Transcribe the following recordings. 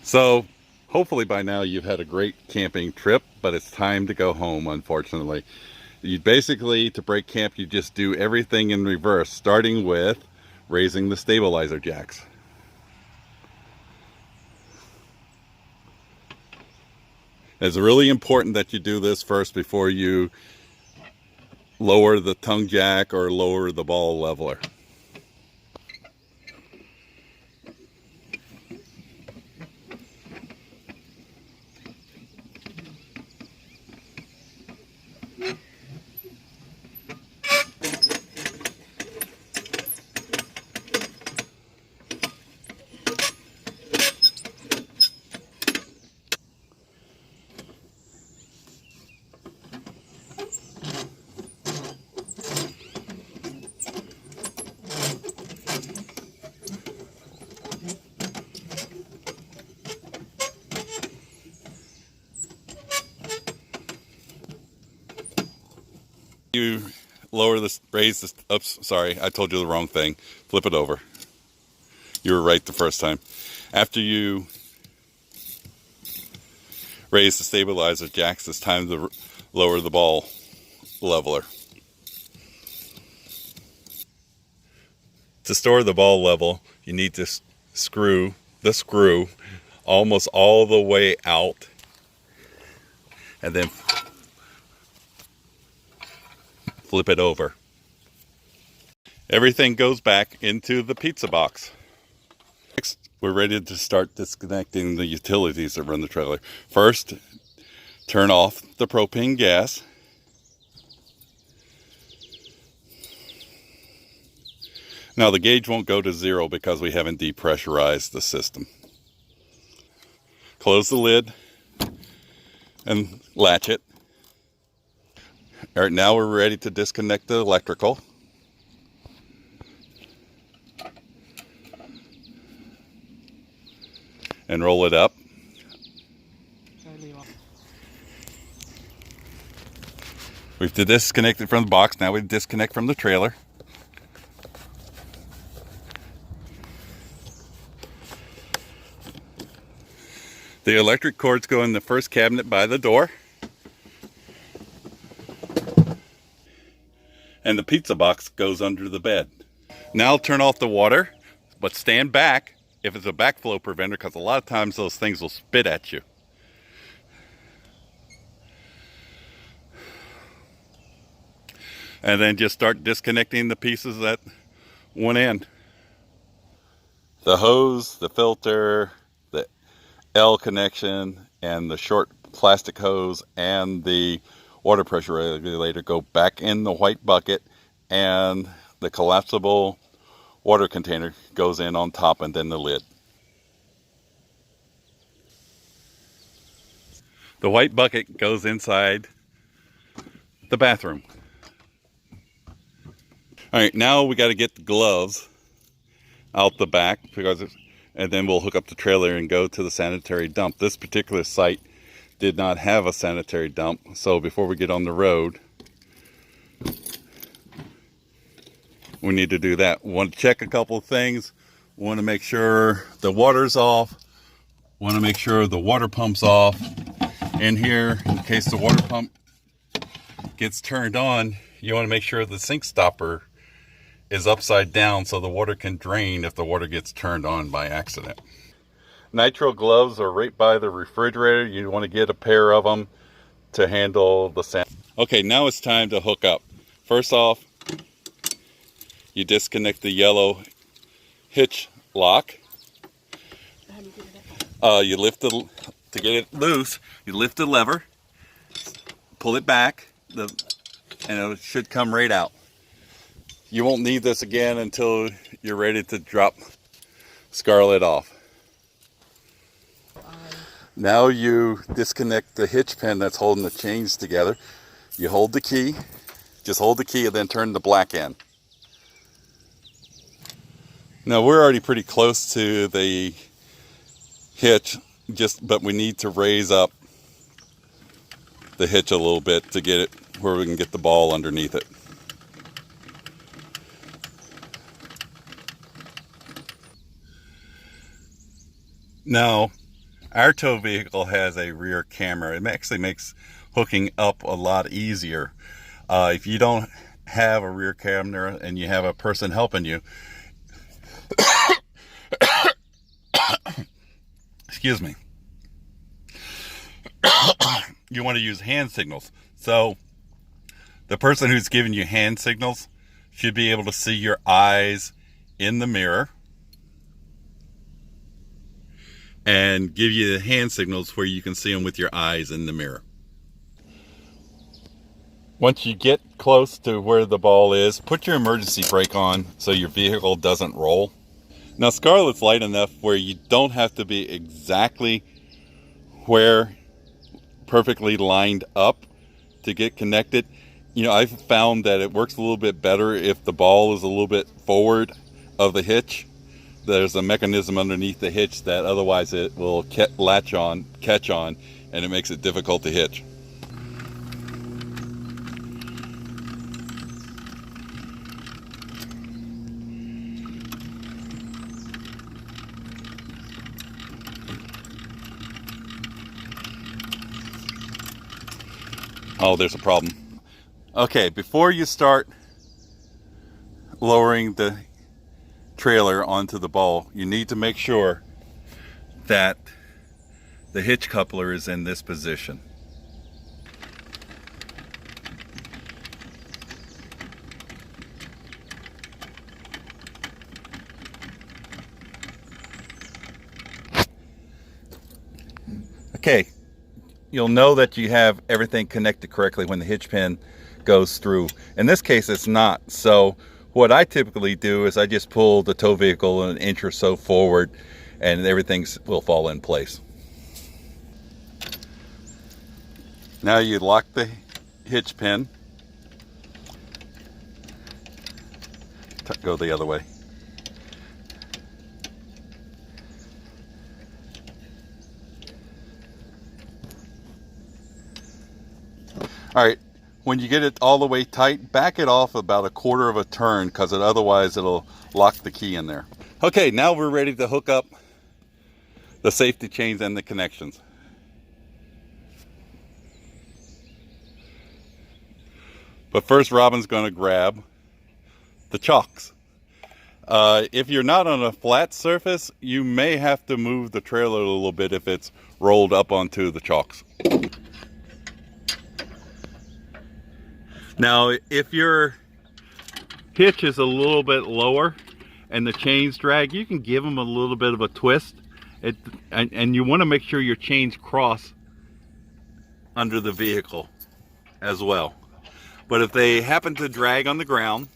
So hopefully by now you've had a great camping trip, but it's time to go home, unfortunately. You basically, to break camp, you just do everything in reverse, starting with raising the stabilizer jacks. It's really important that you do this first before you lower the tongue jack or lower the ball leveler. You lower this, raise this, oops, sorry, I told you the wrong thing. Flip it over. You were right the first time. After you raise the stabilizer jacks, it's time to lower the ball leveler. To store the ball level, you need to screw the screw almost all the way out, and then flip it over. Everything goes back into the pizza box. Next, we're ready to start disconnecting the utilities that run the trailer. First, turn off the propane gas. Now the gauge won't go to 0 because we haven't depressurized the system. Close the lid and latch it. All right, now we're ready to disconnect the electrical. And roll it up. We've disconnected from the box, now we disconnect from the trailer. The electric cords go in the first cabinet by the door. And the pizza box goes under the bed. Now turn off the water, but stand back if it's a backflow preventer, because a lot of times those things will spit at you. And then just start disconnecting the pieces at one end. The hose, the filter, the L connection, and the short plastic hose and the water pressure regulator go back in the white bucket, and the collapsible water container goes in on top, and then the lid. The white bucket goes inside the bathroom. All right, now we got to get the gloves out the back, and then we'll hook up the trailer and go to the sanitary dump. This particular site did not have a sanitary dump, so before we get on the road, we need to do that. We want to check a couple of things. We want to make sure the water's off. We want to make sure the water pump's off. In here, in case the water pump gets turned on, you want to make sure the sink stopper is upside down so the water can drain if the water gets turned on by accident. Nitrile gloves are right by the refrigerator. You want to get a pair of them to handle the sand. Okay, now it's time to hook up. First off, you disconnect the yellow hitch lock. You lift to get it loose, you lift the lever, pull it back, and it should come right out. You won't need this again until you're ready to drop Scarlett off. Now you disconnect the hitch pin that's holding the chains together. You hold the key, just hold the key and then turn the black end. Now we're already pretty close to the hitch, but we need to raise up the hitch a little bit to get it where we can get the ball underneath it. Now Our tow vehicle has a rear camera. It actually makes hooking up a lot easier. If you don't have a rear camera and you have a person helping you, excuse me, you want to use hand signals. So the person who's giving you hand signals should be able to see your eyes in the mirror and give you the hand signals where you can see them with your eyes in the mirror. Once you get close to where the ball is, put your emergency brake on so your vehicle doesn't roll. Now, Scarlett's light enough where you don't have to be exactly where perfectly lined up to get connected. You know, I've found that it works a little bit better if the ball is a little bit forward of the hitch. There's a mechanism underneath the hitch that otherwise it will catch on, and it makes it difficult to hitch. Oh, there's a problem. Okay, before you start lowering the trailer onto the ball, you need to make sure that the hitch coupler is in this position. Okay, you'll know that you have everything connected correctly when the hitch pin goes through. In this case, it's not. So what I typically do is I just pull the tow vehicle an inch or so forward and everything will fall in place. Now you lock the hitch pin. Go the other way. All right, when you get it all the way tight, back it off about a quarter of a turn because otherwise it'll lock the key in there. Okay, now we're ready to hook up the safety chains and the connections. But first, Robin's going to grab the chocks. If you're not on a flat surface, you may have to move the trailer a little bit if it's rolled up onto the chocks. Now, if your hitch is a little bit lower and the chains drag, you can give them a little bit of a twist. And you want to make sure your chains cross under the vehicle as well. But if they happen to drag on the ground,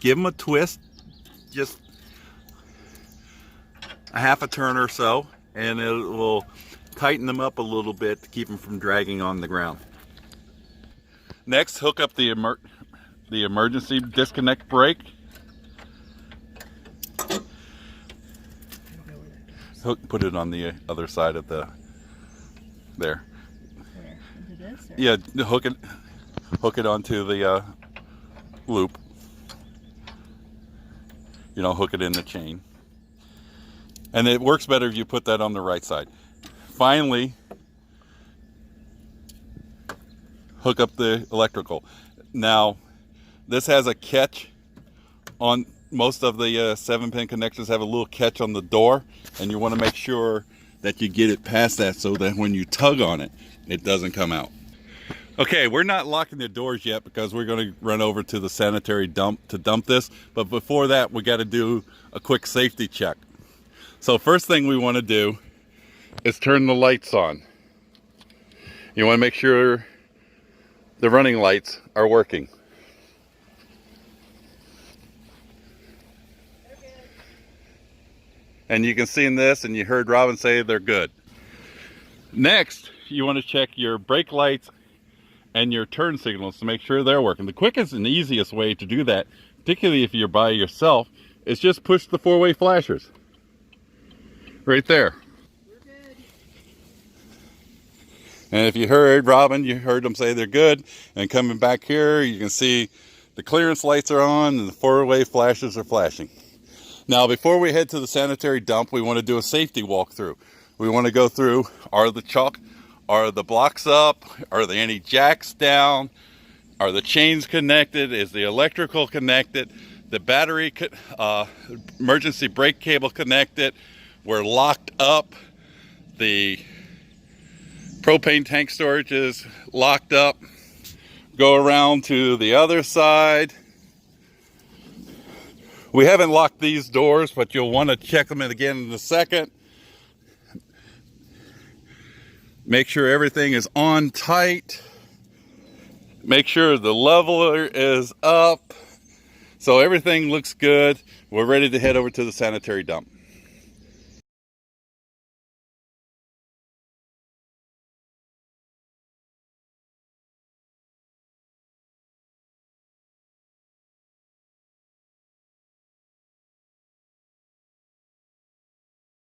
give them a twist, just a half a turn or so, and it will tighten them up a little bit to keep them from dragging on the ground. Next, hook up the emergency disconnect brake. Put it on the other side of the there. Where? Into this? Or? Yeah, hook it onto the loop. You know, hook it in the chain. And it works better if you put that on the right side. Finally, hook up the electrical. Now, this has a catch on most of the 7-pin connectors have a little catch on the door, and you want to make sure that you get it past that so that when you tug on it, it doesn't come out. Okay, we're not locking the doors yet because we're going to run over to the sanitary dump to dump this, but before that, we got to do a quick safety check. So first thing we want to do is turn the lights on. You want to make sure the running lights are working. And you can see in this, and you heard Robin say they're good. Next, you want to check your brake lights and your turn signals to make sure they're working. The quickest and easiest way to do that, particularly if you're by yourself, is just push the 4-way flashers. Right there. We're good. And if you heard Robin, you heard them say they're good. And coming back here, you can see the clearance lights are on and the 4-way flashes are flashing. Now, before we head to the sanitary dump, we want to do a safety walkthrough. We want to go through, are the blocks up? Are there any jacks down? Are the chains connected? Is the electrical connected? The battery, emergency brake cable connected? We're locked up. The propane tank storage is locked up. Go around to the other side. We haven't locked these doors, but you'll want to check them again in a second. Make sure everything is on tight. Make sure the leveler is up. So everything looks good. We're ready to head over to the sanitary dump.